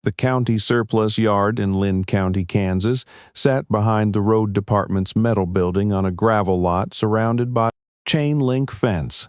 The county surplus yard in Lynn County, Kansas, sat behind the road department's metal building on a gravel lot surrounded by a chain-link fence.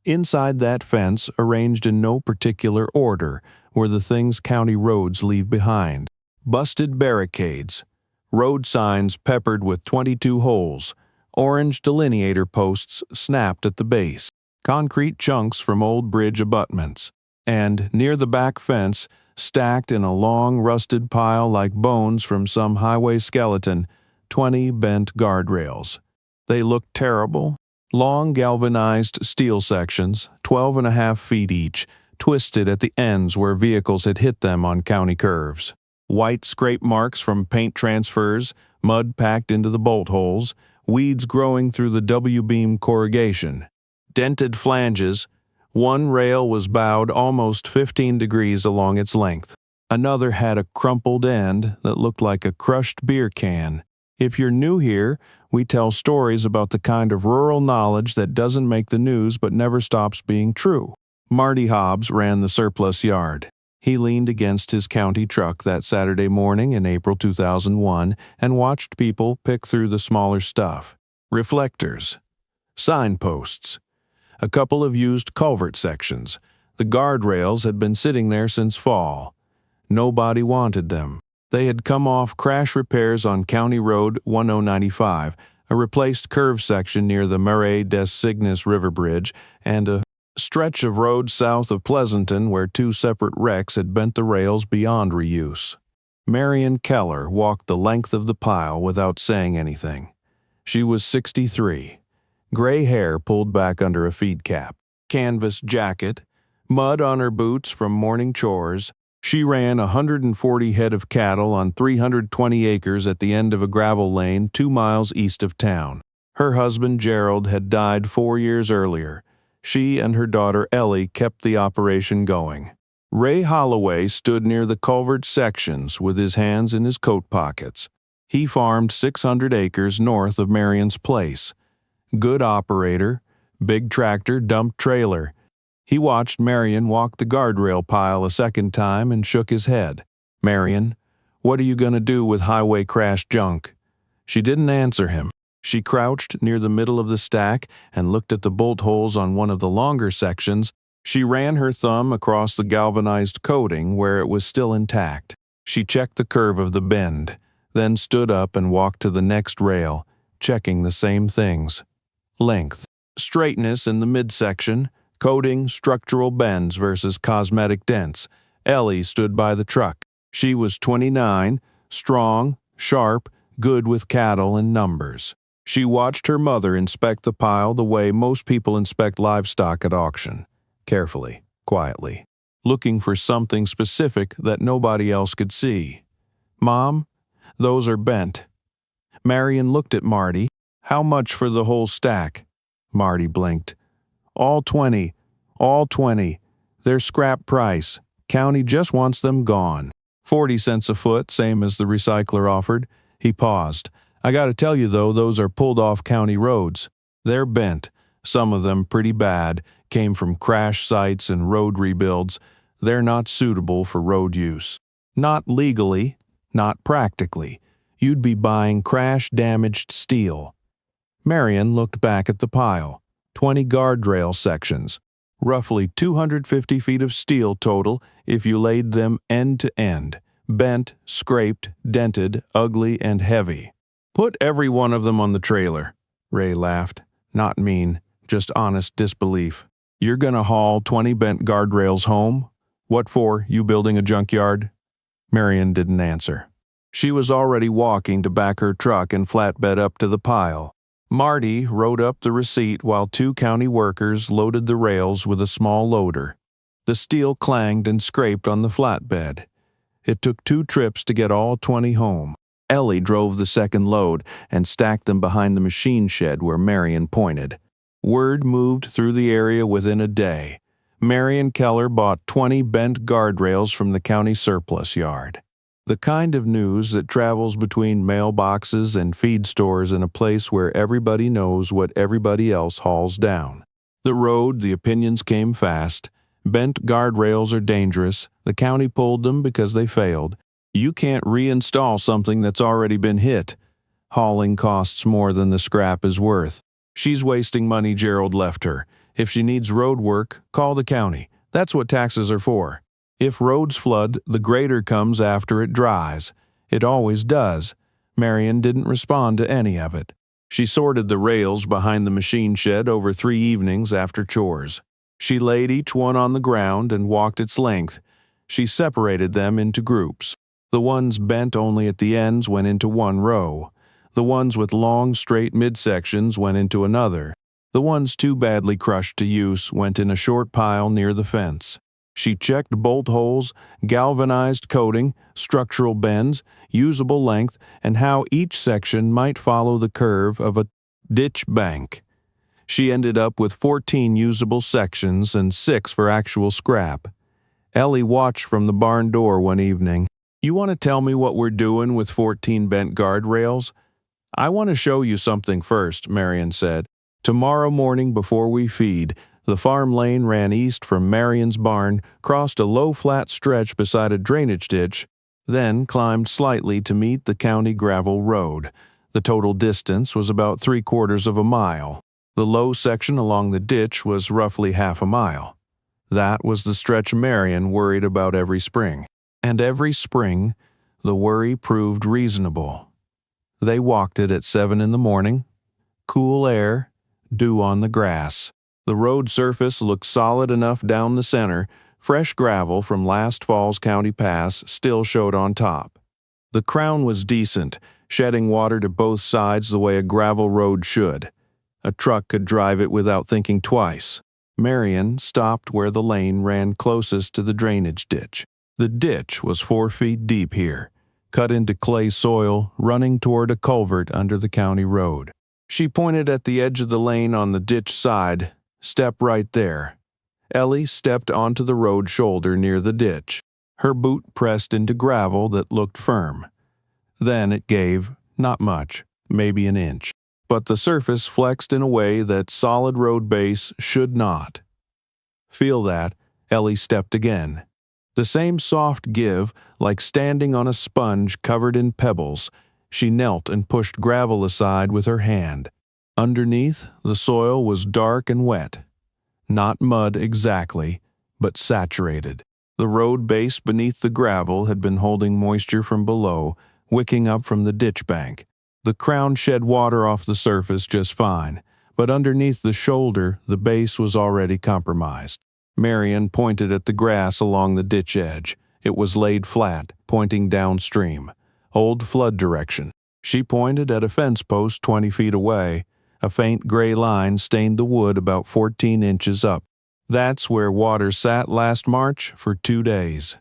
Inside that fence, arranged in no particular order, were the things county roads leave behind. Busted barricades, road signs peppered with 22 holes, orange delineator posts snapped at the base, concrete chunks from old bridge abutments, and, near the back fence, stacked in a long, rusted pile like bones from some highway skeleton, 20 bent guardrails. They looked terrible. Long galvanized steel sections, 12.5 feet each, twisted at the ends where vehicles had hit them on county curves. White scrape marks from paint transfers, mud packed into the bolt holes, weeds growing through the W-beam corrugation. Dented flanges. One rail was bowed almost 15 degrees along its length. Another had a crumpled end that looked like a crushed beer can. If you're new here, we tell stories about the kind of rural knowledge that doesn't make the news but never stops being true. Marty Hobbs ran the surplus yard. He leaned against his county truck that Saturday morning in April 2001 and watched people pick through the smaller stuff. Reflectors, signposts, a couple of used culvert sections. The guardrails had been sitting there since fall. Nobody wanted them. They had come off crash repairs on County Road 1095, a replaced curve section near the Marais des Cygnes River Bridge, and a stretch of road south of Pleasanton where two separate wrecks had bent the rails beyond reuse. Marian Keller walked the length of the pile without saying anything. She was 63. Gray hair pulled back under a feed cap, canvas jacket, mud on her boots from morning chores. She ran 140 head of cattle on 320 acres at the end of a gravel lane 2 miles east of town. Her husband Gerald had died 4 years earlier. She and her daughter Ellie kept the operation going. Ray Holloway stood near the culvert sections with his hands in his coat pockets. He farmed 600 acres north of Marian's place. Good operator, big tractor, dump trailer. He watched Marian walk the guardrail pile a second time and shook his head. "Marian, what are you going to do with highway crash junk?" She didn't answer him. She crouched near the middle of the stack and looked at the bolt holes on one of the longer sections. She ran her thumb across the galvanized coating where it was still intact. She checked the curve of the bend, then stood up and walked to the next rail, checking the same things. Length, straightness in the midsection, coating, structural bends versus cosmetic dents. Ellie stood by the truck. She was 29, strong, sharp, good with cattle and numbers. She watched her mother inspect the pile the way most people inspect livestock at auction, carefully, quietly, looking for something specific that nobody else could see. "Mom, those are bent." Marian looked at Marty. "How much for the whole stack?" Marty blinked. All 20. They're scrap price. County just wants them gone. 40 cents a foot, same as the recycler offered." He paused. "I gotta tell you though, those are pulled off county roads. They're bent. Some of them pretty bad, came from crash sites and road rebuilds. They're not suitable for road use. Not legally, not practically. You'd be buying crash-damaged steel." Marian looked back at the pile. 20 guardrail sections. Roughly 250 feet of steel total if you laid them end to end. Bent, scraped, dented, ugly, and heavy. "Put every one of them on the trailer." Ray laughed. Not mean, just honest disbelief. "You're gonna haul 20 bent guardrails home? What for, you building a junkyard?" Marian didn't answer. She was already walking to back her truck and flatbed up to the pile. Marty wrote up the receipt while 2 county workers loaded the rails with a small loader. The steel clanged and scraped on the flatbed. It took 2 trips to get all 20 home. Ellie drove the second load and stacked them behind the machine shed where Marian pointed. Word moved through the area within a day. Marian Keller bought 20 bent guardrails from the county surplus yard. The kind of news that travels between mailboxes and feed stores in a place where everybody knows what everybody else hauls down. The road, the opinions came fast. Bent guardrails are dangerous. The county pulled them because they failed. You can't reinstall something that's already been hit. Hauling costs more than the scrap is worth. She's wasting money Gerald left her. If she needs road work, call the county. That's what taxes are for. If roads flood, the grader comes after it dries. It always does. Marian didn't respond to any of it. She sorted the rails behind the machine shed over 3 evenings after chores. She laid each one on the ground and walked its length. She separated them into groups. The ones bent only at the ends went into one row. The ones with long, straight midsections went into another. The ones too badly crushed to use went in a short pile near the fence. She checked bolt holes, galvanized coating, structural bends, usable length, and how each section might follow the curve of a ditch bank. She ended up with 14 usable sections and 6 for actual scrap. Ellie watched from the barn door one evening. "You want to tell me what we're doing with 14 bent guardrails?" "I want to show you something first," Marian said. "Tomorrow morning before we feed, the farm lane ran east from Marian's barn, crossed a low flat stretch beside a drainage ditch, then climbed slightly to meet the county gravel road. The total distance was about 3/4 of a mile. The low section along the ditch was roughly half a mile. That was the stretch Marian worried about every spring. And every spring, the worry proved reasonable. They walked it at 7 in the morning. Cool air, dew on the grass. The road surface looked solid enough down the center. Fresh gravel from last fall's county pass still showed on top. The crown was decent, shedding water to both sides the way a gravel road should. A truck could drive it without thinking twice. Marian stopped where the lane ran closest to the drainage ditch. The ditch was 4 feet deep here, cut into clay soil, running toward a culvert under the county road. She pointed at the edge of the lane on the ditch side. "Step right there." Ellie stepped onto the road shoulder near the ditch. Her boot pressed into gravel that looked firm. Then it gave, not much, maybe an inch. But the surface flexed in a way that solid road base should not. "Feel that?" Ellie stepped again. The same soft give, like standing on a sponge covered in pebbles. She knelt and pushed gravel aside with her hand. Underneath, the soil was dark and wet. Not mud exactly, but saturated. The road base beneath the gravel had been holding moisture from below, wicking up from the ditch bank. The crown shed water off the surface just fine, but underneath the shoulder, the base was already compromised. Marian pointed at the grass along the ditch edge. It was laid flat, pointing downstream. Old flood direction. She pointed at a fence post 20 feet away. A faint gray line stained the wood about 14 inches up. "That's where water sat last March for 2 days.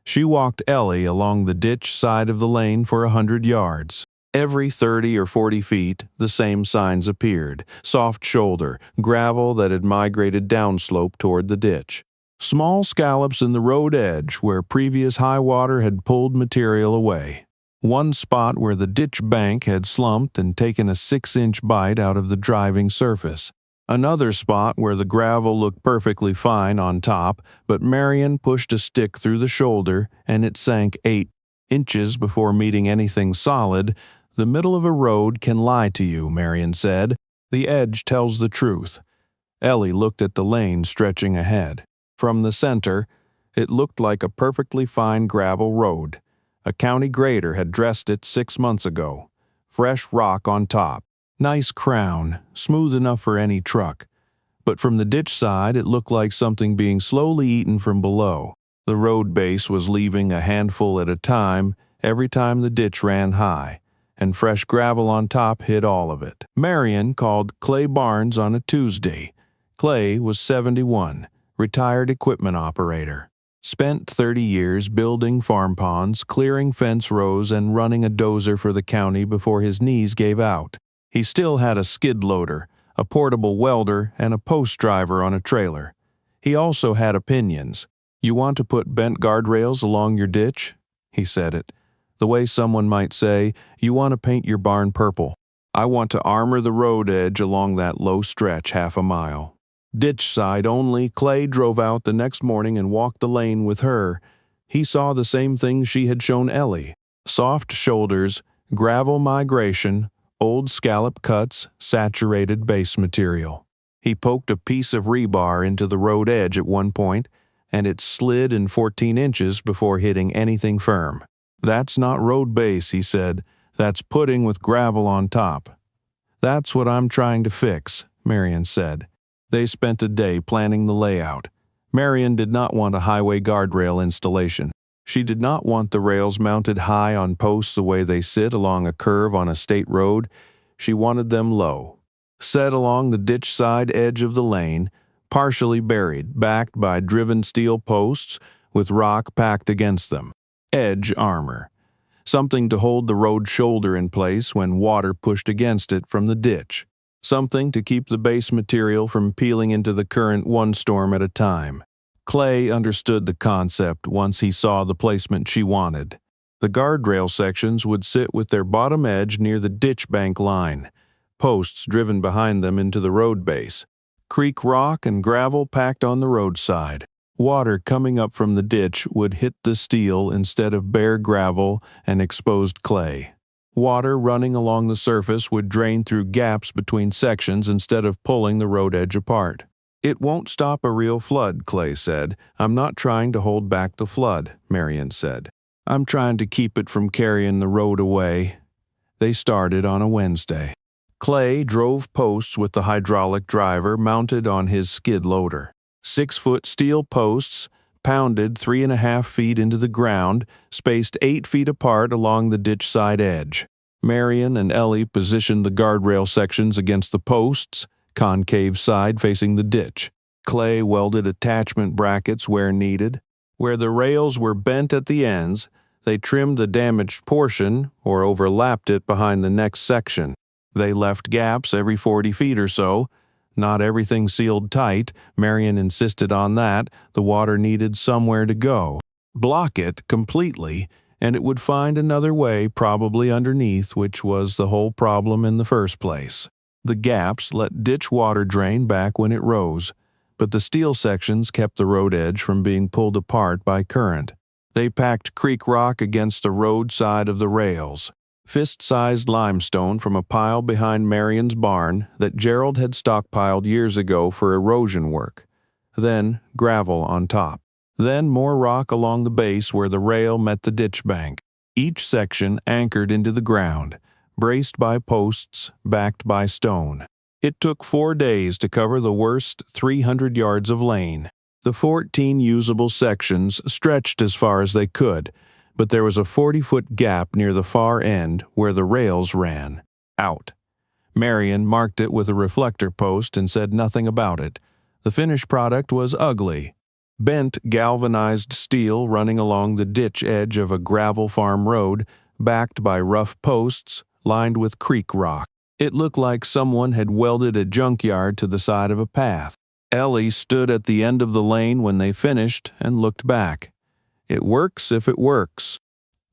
She walked Ellie along the ditch side of the lane for 100 yards. Every 30 or 40 feet, the same signs appeared. Soft shoulder, gravel that had migrated downslope toward the ditch. Small scallops in the road edge where previous high water had pulled material away. One spot where the ditch bank had slumped and taken a 6-inch bite out of the driving surface. Another spot where the gravel looked perfectly fine on top, but Marian pushed a stick through the shoulder and it sank 8 inches before meeting anything solid. "The middle of a road can lie to you," Marian said. "The edge tells the truth." Ellie looked at the lane stretching ahead. From the center, it looked like a perfectly fine gravel road. A county grader had dressed it 6 months ago. Fresh rock on top. Nice crown, smooth enough for any truck. But from the ditch side, it looked like something being slowly eaten from below. The road base was leaving a handful at a time every time the ditch ran high, and fresh gravel on top hid all of it. Marian called Clay Barnes on a Tuesday. Clay was 71, retired equipment operator. Spent 30 years building farm ponds, clearing fence rows, and running a dozer for the county before his knees gave out. He still had a skid loader, a portable welder, and a post driver on a trailer. He also had opinions. "You want to put bent guardrails along your ditch?" He said it. The way someone might say, "You want to paint your barn purple." "I want to armor the road edge along that low stretch half a mile." Ditch side only, Clay drove out the next morning and walked the lane with her. He saw the same thing she had shown Ellie. Soft shoulders, gravel migration, old scallop cuts, saturated base material. He poked a piece of rebar into the road edge at one point, and it slid in 14 inches before hitting anything firm. "That's not road base," he said. "That's pudding with gravel on top." "That's what I'm trying to fix," Marian said. They spent a day planning the layout. Marian did not want a highway guardrail installation. She did not want the rails mounted high on posts the way they sit along a curve on a state road. She wanted them low, set along the ditch side edge of the lane, partially buried, backed by driven steel posts with rock packed against them. Edge armor. Something to hold the road shoulder in place when water pushed against it from the ditch. Something to keep the base material from peeling into the current one storm at a time. Clay understood the concept once he saw the placement she wanted. The guardrail sections would sit with their bottom edge near the ditch bank line, posts driven behind them into the road base, creek rock and gravel packed on the roadside. Water coming up from the ditch would hit the steel instead of bare gravel and exposed clay. Water running along the surface would drain through gaps between sections instead of pulling the road edge apart. "It won't stop a real flood," Clay said. "I'm not trying to hold back the flood," Marian said. "I'm trying to keep it from carrying the road away." They started on a Wednesday. Clay drove posts with the hydraulic driver mounted on his skid loader. 6-foot steel posts, pounded 3.5 feet into the ground, spaced 8 feet apart along the ditch side edge. Marian and Ellie positioned the guardrail sections against the posts, concave side facing the ditch. Clay welded attachment brackets where needed. Where the rails were bent at the ends, they trimmed the damaged portion or overlapped it behind the next section. They left gaps every 40 feet or so. Not everything sealed tight. Marian insisted on that. The water needed somewhere to go. Block it completely, and it would find another way, probably underneath, which was the whole problem in the first place. The gaps let ditch water drain back when it rose, but the steel sections kept the road edge from being pulled apart by current. They packed creek rock against the road side of the rails. Fist-sized limestone from a pile behind Marian's barn that Gerald had stockpiled years ago for erosion work. Then gravel on top. Then more rock along the base where the rail met the ditch bank. Each section anchored into the ground, braced by posts, backed by stone. It took 4 days to cover the worst 300 yards of lane. The 14 usable sections stretched as far as they could, but there was a 40-foot gap near the far end where the rails ran. Out. Marian marked it with a reflector post and said nothing about it. The finished product was ugly. Bent galvanized steel running along the ditch edge of a gravel farm road, backed by rough posts, lined with creek rock. It looked like someone had welded a junkyard to the side of a path. Ellie stood at the end of the lane when they finished and looked back. "It works if it works.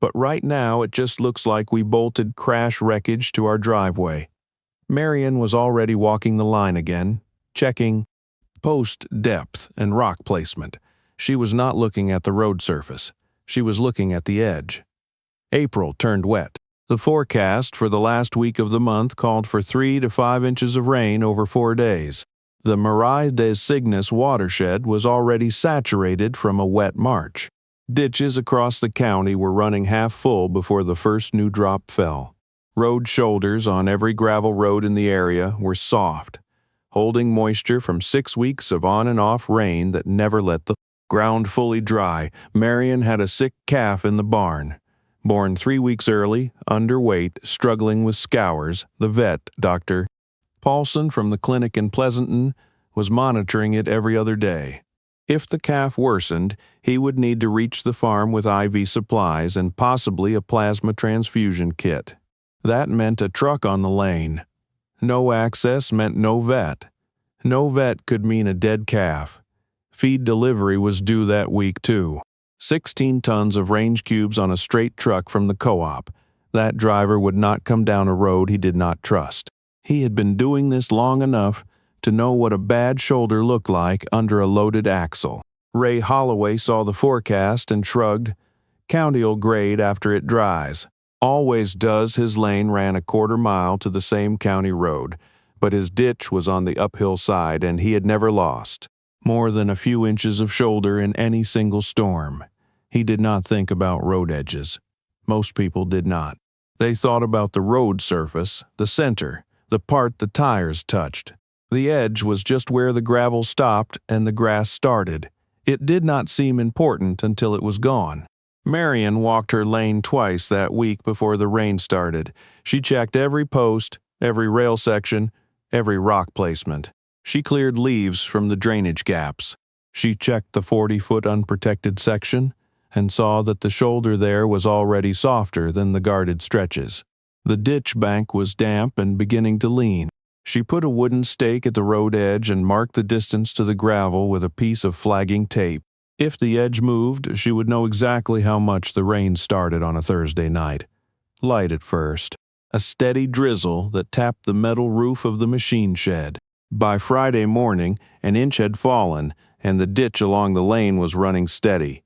But right now it just looks like we bolted crash wreckage to our driveway." Marian was already walking the line again, checking post depth and rock placement. She was not looking at the road surface. She was looking at the edge. April turned wet. The forecast for the last week of the month called for 3 to 5 inches of rain over 4 days. The Marais des Cygnes watershed was already saturated from a wet March. Ditches across the county were running half full before the first new drop fell. Road shoulders on every gravel road in the area were soft, holding moisture from 6 weeks of on and off rain that never let the ground fully dry. Marian had a sick calf in the barn. Born 3 weeks early, underweight, struggling with scours. The vet, Dr. Paulson from the clinic in Pleasanton, was monitoring it every other day. If the calf worsened, he would need to reach the farm with IV supplies and possibly a plasma transfusion kit. That meant a truck on the lane. No access meant no vet. No vet could mean a dead calf. Feed delivery was due that week, too. 16 tons of range cubes on a straight truck from the co-op. That driver would not come down a road he did not trust. He had been doing this long enough to know what a bad shoulder looked like under a loaded axle. Ray Holloway saw the forecast and shrugged. County'll grade after it dries. Always does. His lane ran a quarter-mile to the same county road, but his ditch was on the uphill side and he had never lost more than a few inches of shoulder in any single storm. He did not think about road edges. Most people did not. They thought about the road surface, the center, the part the tires touched. The edge was just where the gravel stopped and the grass started. It did not seem important until it was gone. Marian walked her lane twice that week before the rain started. She checked every post, every rail section, every rock placement. She cleared leaves from the drainage gaps. She checked the 40-foot unprotected section and saw that the shoulder there was already softer than the guarded stretches. The ditch bank was damp and beginning to lean. She put a wooden stake at the road edge and marked the distance to the gravel with a piece of flagging tape. If the edge moved, she would know exactly how much the rain started on a Thursday night. Light at first, a steady drizzle that tapped the metal roof of the machine shed. By Friday morning, an inch had fallen, and the ditch along the lane was running steady.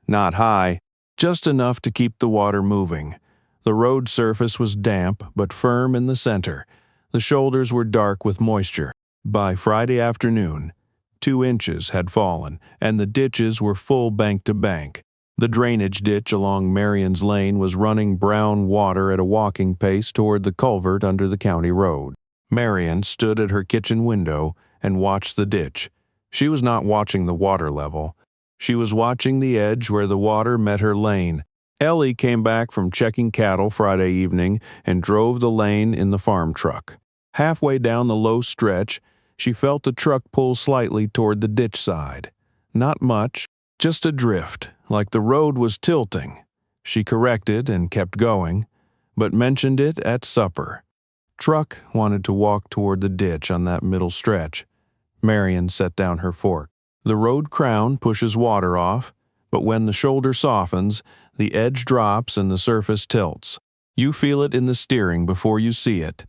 Not high, just enough to keep the water moving. The road surface was damp but firm in the center. The shoulders were dark with moisture. By Friday afternoon, 2 inches had fallen, and the ditches were full bank to bank. The drainage ditch along Marian's lane was running brown water at a walking pace toward the culvert under the county road. Marian stood at her kitchen window and watched the ditch. She was not watching the water level. She was watching the edge where the water met her lane. Ellie came back from checking cattle Friday evening and drove the lane in the farm truck. Halfway down the low stretch, she felt the truck pull slightly toward the ditch side. Not much, just a drift, like the road was tilting. She corrected and kept going, but mentioned it at supper. Truck wanted to walk toward the ditch on that middle stretch. Marian set down her fork. The road crown pushes water off, but when the shoulder softens, the edge drops and the surface tilts. You feel it in the steering before you see it.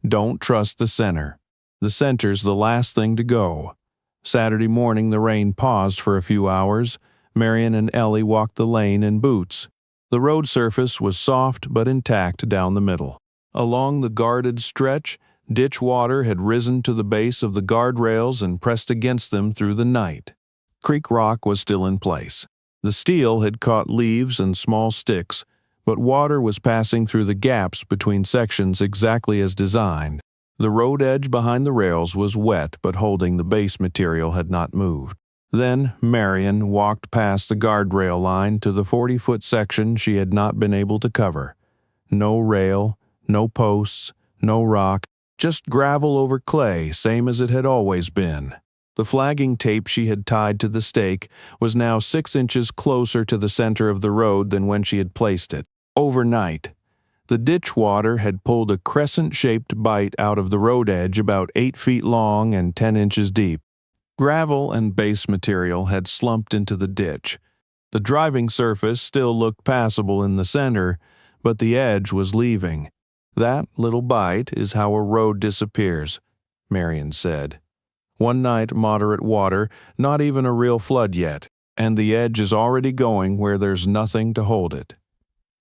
Don't trust the center. The center's the last thing to go. Saturday morning the rain paused for a few hours. Marian and Ellie walked the lane in boots. The road surface was soft but intact down the middle. Along the guarded stretch, ditch water had risen to the base of the guardrails and pressed against them through the night. Creek rock was still in place. The steel had caught leaves and small sticks, but water was passing through the gaps between sections exactly as designed. The road edge behind the rails was wet, but holding the base material had not moved. Then Marian walked past the guardrail line to the 40-foot section she had not been able to cover. No rail, no posts, no rock, just gravel over clay, same as it had always been. The flagging tape she had tied to the stake was now 6 inches closer to the center of the road than when she had placed it. Overnight, the ditch water had pulled a crescent-shaped bite out of the road edge about 8 feet long and 10 inches deep. Gravel and base material had slumped into the ditch. The driving surface still looked passable in the center, but the edge was leaving. That little bite is how a road disappears, Marian said. One night, moderate water, not even a real flood yet, and the edge is already going where there's nothing to hold it.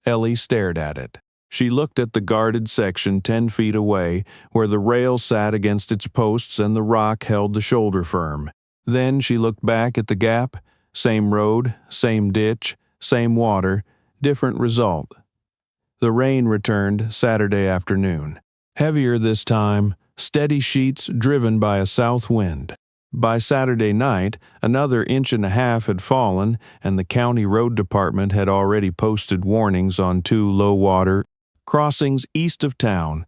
Ellie stared at it. She looked at the guarded section 10 feet away, where the rail sat against its posts and the rock held the shoulder firm. Then she looked back at the gap, same road, same ditch, same water, different result. The rain returned Saturday afternoon. Heavier this time, steady sheets driven by a south wind. By Saturday night, another 1.5 inches had fallen, and the county road department had already posted warnings on 2 low-water crossings east of town.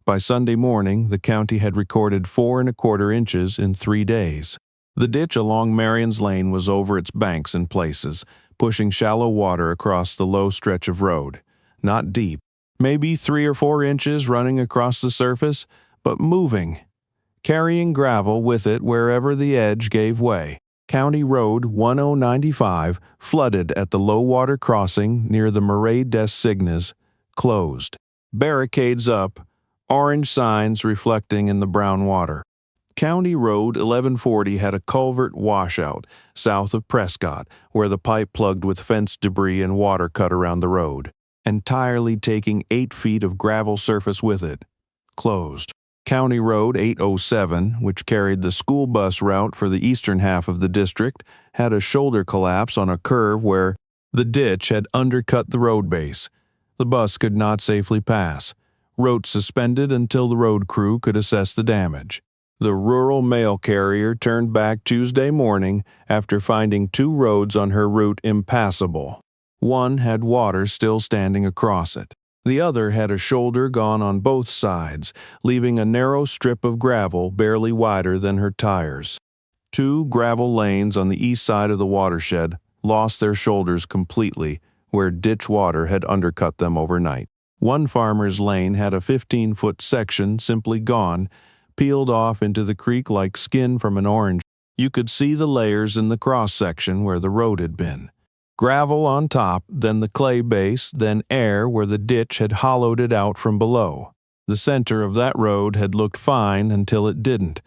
By Sunday morning, the county had recorded 4¼ inches in 3 days. The ditch along Marian's Lane was over its banks in places, pushing shallow water across the low stretch of road. Not deep, maybe 3 or 4 inches running across the surface, but moving, carrying gravel with it wherever the edge gave way. County Road 1095 flooded at the low-water crossing near the Marais des Cygnes, closed. Barricades up, orange signs reflecting in the brown water. County Road 1140 had a culvert washout south of Prescott, where the pipe plugged with fence debris and water cut around the road, entirely taking 8 feet of gravel surface with it. Closed. County Road 807, which carried the school bus route for the eastern half of the district, had a shoulder collapse on a curve where the ditch had undercut the road base. The bus could not safely pass. Route suspended until the road crew could assess the damage. The rural mail carrier turned back Tuesday morning after finding 2 roads on her route impassable. One had water still standing across it. The other had a shoulder gone on both sides, leaving a narrow strip of gravel barely wider than her tires. 2 gravel lanes on the east side of the watershed lost their shoulders completely, where ditch water had undercut them overnight. One farmer's lane had a 15-foot section simply gone, peeled off into the creek like skin from an orange. You could see the layers in the cross-section where the road had been. Gravel on top, then the clay base, then air where the ditch had hollowed it out from below. The center of that road had looked fine until it didn't.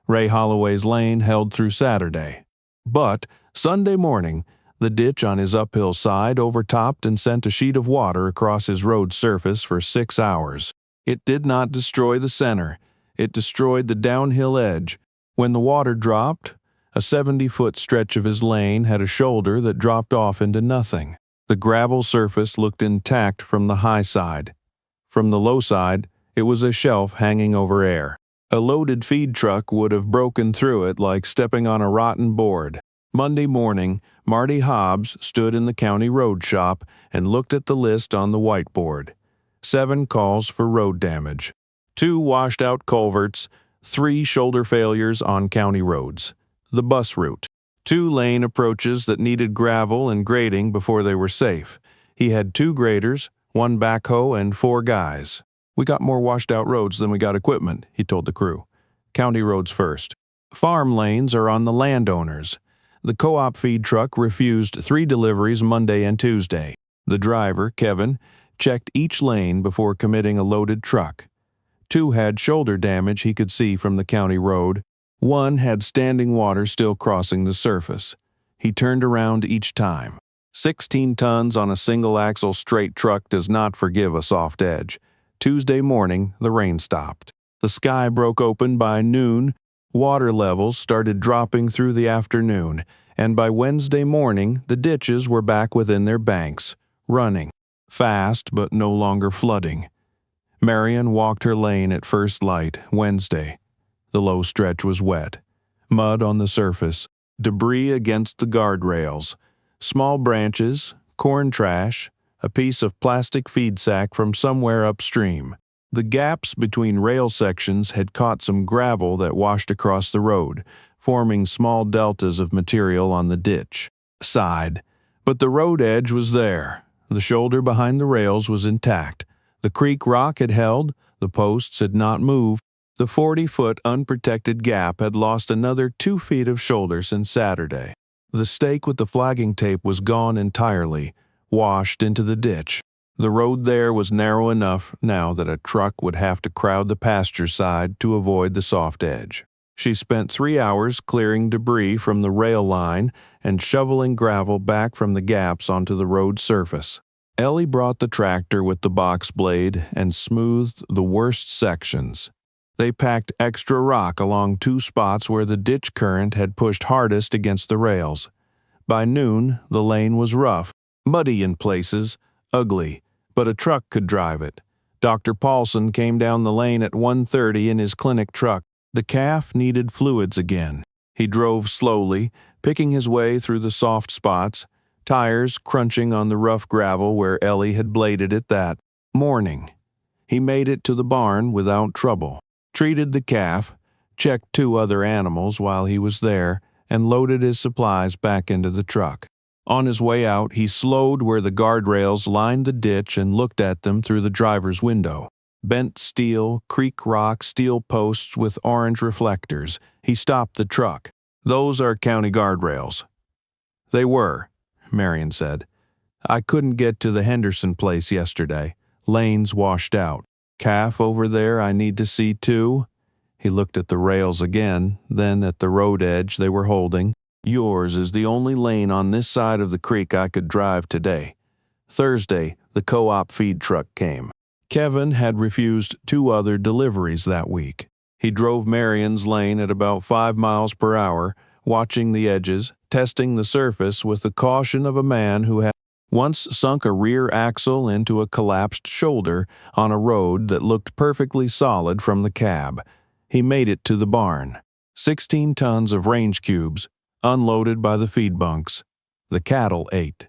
Ray Holloway's lane held through Saturday. But Sunday morning, the ditch on his uphill side overtopped and sent a sheet of water across his road surface for 6 hours. It did not destroy the center. It destroyed the downhill edge. When the water dropped, a 70-foot stretch of his lane had a shoulder that dropped off into nothing. The gravel surface looked intact from the high side. From the low side, it was a shelf hanging over air. A loaded feed truck would have broken through it like stepping on a rotten board. Monday morning, Marty Hobbs stood in the county road shop and looked at the list on the whiteboard. 7 calls for road damage. 2 washed-out culverts, 3 shoulder failures on county roads. The bus route. 2 lane approaches that needed gravel and grading before they were safe. He had 2 graders, 1 backhoe, and 4 guys. "We got more washed-out roads than we got equipment," he told the crew. "County roads first. Farm lanes are on the landowners. The co-op feed truck refused 3 deliveries Monday and Tuesday. The driver, Kevin, checked each lane before committing a loaded truck. 2 had shoulder damage he could see from the county road. 1 had standing water still crossing the surface. He turned around each time. 16 tons on a single-axle straight truck does not forgive a soft edge. Tuesday morning, the rain stopped. The sky broke open by noon. Water levels started dropping through the afternoon, and by Wednesday morning, the ditches were back within their banks, running. Fast, but no longer flooding. Marian walked her lane at first light, Wednesday. The low stretch was wet. Mud on the surface, debris against the guardrails, small branches, corn trash, a piece of plastic feed sack from somewhere upstream. The gaps between rail sections had caught some gravel that washed across the road, forming small deltas of material on the ditch side. But the road edge was there. The shoulder behind the rails was intact. The creek rock had held, the posts had not moved. The 40-foot unprotected gap had lost another 2 feet of shoulder since Saturday. The stake with the flagging tape was gone entirely, washed into the ditch. The road there was narrow enough now that a truck would have to crowd the pasture side to avoid the soft edge. She spent 3 hours clearing debris from the rail line and shoveling gravel back from the gaps onto the road surface. Ellie brought the tractor with the box blade and smoothed the worst sections. They packed extra rock along 2 spots where the ditch current had pushed hardest against the rails. By noon, the lane was rough, muddy in places, ugly, but a truck could drive it. Dr. Paulson came down the lane at 1:30 in his clinic truck. The calf needed fluids again. He drove slowly, picking his way through the soft spots, tires crunching on the rough gravel where Ellie had bladed it that morning. He made it to the barn without trouble, treated the calf, checked 2 other animals while he was there, and loaded his supplies back into the truck. On his way out, he slowed where the guardrails lined the ditch and looked at them through the driver's window. Bent steel, creek rock, steel posts with orange reflectors. He stopped the truck. "Those are county guardrails." "They were," Marian said. "I couldn't get to the Henderson place yesterday. Lane's washed out. Calf over there I need to see too." He looked at the rails again, then at the road edge they were holding. "Yours is the only lane on this side of the creek I could drive today." Thursday, the co-op feed truck came. Kevin had refused 2 other deliveries that week. He drove Marian's lane at about 5 miles per hour, watching the edges, testing the surface with the caution of a man who had once sunk a rear axle into a collapsed shoulder on a road that looked perfectly solid from the cab. He made it to the barn. 16 tons of range cubes, unloaded by the feed bunks. The cattle ate.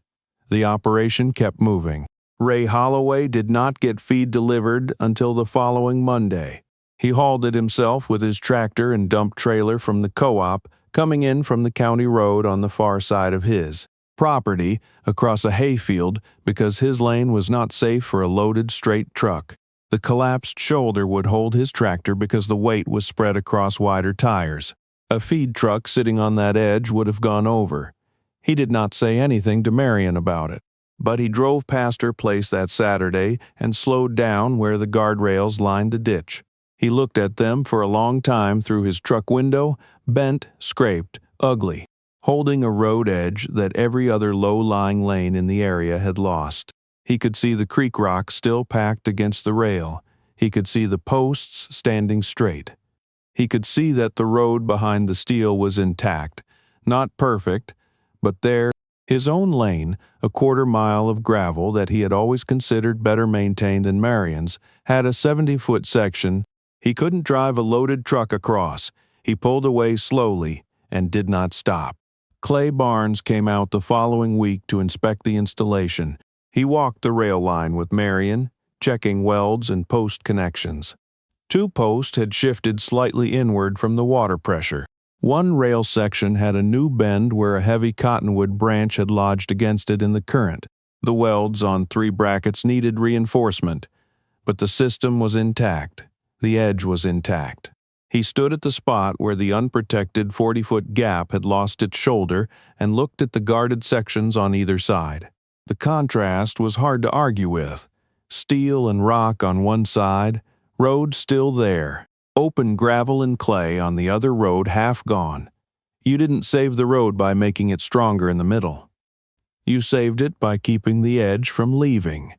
The operation kept moving. Ray Holloway did not get feed delivered until the following Monday. He hauled it himself with his tractor and dump trailer from the co-op, coming in from the county road on the far side of his property across a hayfield because his lane was not safe for a loaded straight truck. The collapsed shoulder would hold his tractor because the weight was spread across wider tires. A feed truck sitting on that edge would have gone over. He did not say anything to Marian about it, but he drove past her place that Saturday and slowed down where the guardrails lined the ditch. He looked at them for a long time through his truck window, bent, scraped, ugly, holding a road edge that every other low-lying lane in the area had lost. He could see the creek rock still packed against the rail. He could see the posts standing straight. He could see that the road behind the steel was intact, not perfect, but there, his own lane, a 1/4 mile of gravel that he had always considered better maintained than Marian's, had a 70-foot section. He couldn't drive a loaded truck across. He pulled away slowly and did not stop. Clay Barnes came out the following week to inspect the installation. He walked the rail line with Marian, checking welds and post connections. 2 posts had shifted slightly inward from the water pressure. One rail section had a new bend where a heavy cottonwood branch had lodged against it in the current. The welds on 3 brackets needed reinforcement, but the system was intact. The edge was intact. He stood at the spot where the unprotected 40-foot gap had lost its shoulder and looked at the guarded sections on either side. The contrast was hard to argue with. Steel and rock on one side, road still there. Open gravel and clay on the other road half gone. You didn't save the road by making it stronger in the middle. You saved it by keeping the edge from leaving.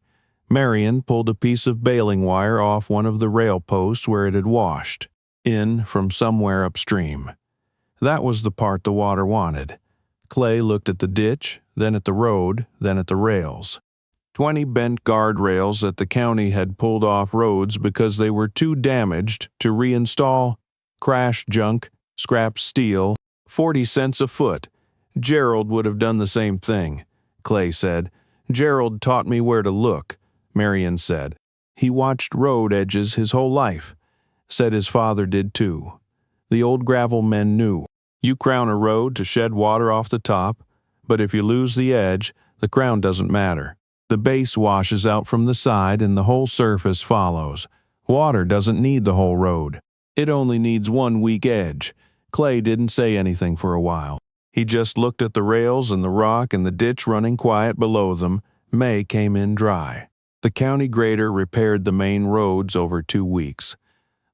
Marian pulled a piece of baling wire off one of the rail posts where it had washed, in from somewhere upstream. That was the part the water wanted. Clay looked at the ditch, then at the road, then at the rails. 20 bent guardrails that the county had pulled off roads because they were too damaged to reinstall. Crashed junk, scrap steel, 40 cents a foot. Gerald would have done the same thing, Clay said. Gerald taught me where to look, Marian said. He watched road edges his whole life. Said his father did too. The old gravel men knew. You crown a road to shed water off the top, but if you lose the edge, the crown doesn't matter. The base washes out from the side and the whole surface follows. Water doesn't need the whole road. It only needs one weak edge. Clay didn't say anything for a while. He just looked at the rails and the rock and the ditch running quiet below them. May came in dry. The county grader repaired the main roads over 2 weeks.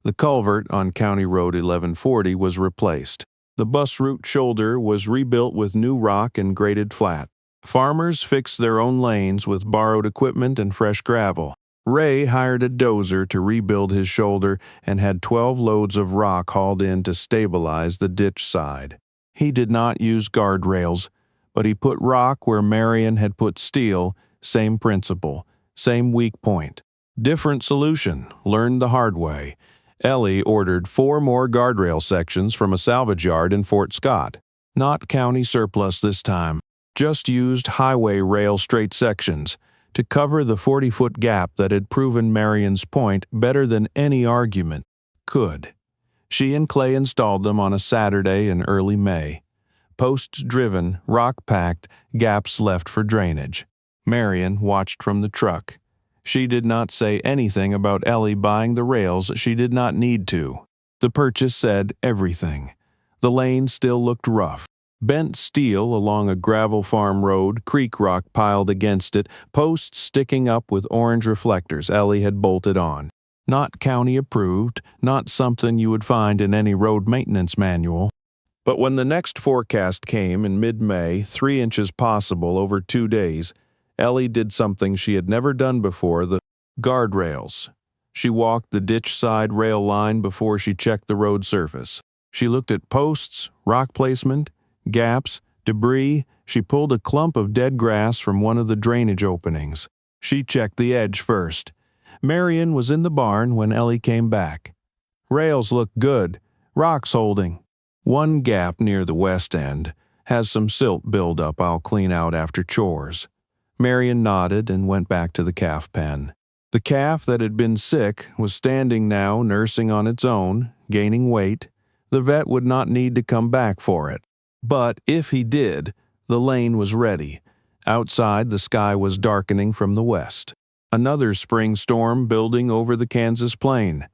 The culvert on County Road 1140 was replaced. The bus route shoulder was rebuilt with new rock and graded flat. Farmers fixed their own lanes with borrowed equipment and fresh gravel. Ray hired a dozer to rebuild his shoulder and had 12 loads of rock hauled in to stabilize the ditch side. He did not use guardrails, but he put rock where Marian had put steel, same principle, same weak point. Different solution, learned the hard way. Ellie ordered 4 more guardrail sections from a salvage yard in Fort Scott. Not county surplus this time. Just used highway rail straight sections to cover the 40-foot gap that had proven Marian's point better than any argument could. She and Clay installed them on a Saturday in early May. Posts driven, rock packed, gaps left for drainage. Marian watched from the truck. She did not say anything about Ellie buying the rails she did not need to. The purchase said everything. The lane still looked rough. Bent steel along a gravel farm road, creek rock piled against it, posts sticking up with orange reflectors Ellie had bolted on. Not county approved, not something you would find in any road maintenance manual. But when the next forecast came in mid-May, 3 inches possible over 2 days, Ellie did something she had never done before, the guardrails. She walked the ditch side rail line before she checked the road surface. She looked at posts, rock placement, gaps, debris. She pulled a clump of dead grass from one of the drainage openings. She checked the edge first. Marian was in the barn when Ellie came back. Rails look good, rocks holding. One gap near the west end has some silt buildup I'll clean out after chores. Marian nodded and went back to the calf pen. The calf that had been sick was standing now, nursing on its own, gaining weight. The vet would not need to come back for it. But if he did, the lane was ready. Outside, the sky was darkening from the west. Another spring storm building over the Kansas plain.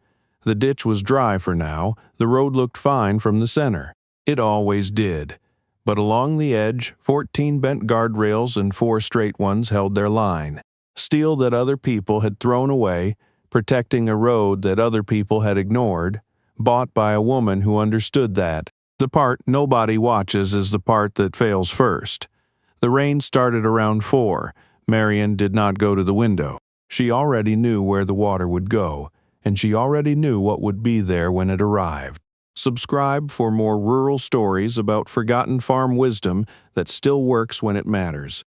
The ditch was dry for now. The road looked fine from the center. It always did. But along the edge, 14 bent guardrails and 4 straight ones held their line. Steel that other people had thrown away, protecting a road that other people had ignored, bought by a woman who understood that. The part nobody watches is the part that fails first. The rain started around 4. Marian did not go to the window. She already knew where the water would go, and she already knew what would be there when it arrived. Subscribe for more rural stories about forgotten farm wisdom that still works when it matters.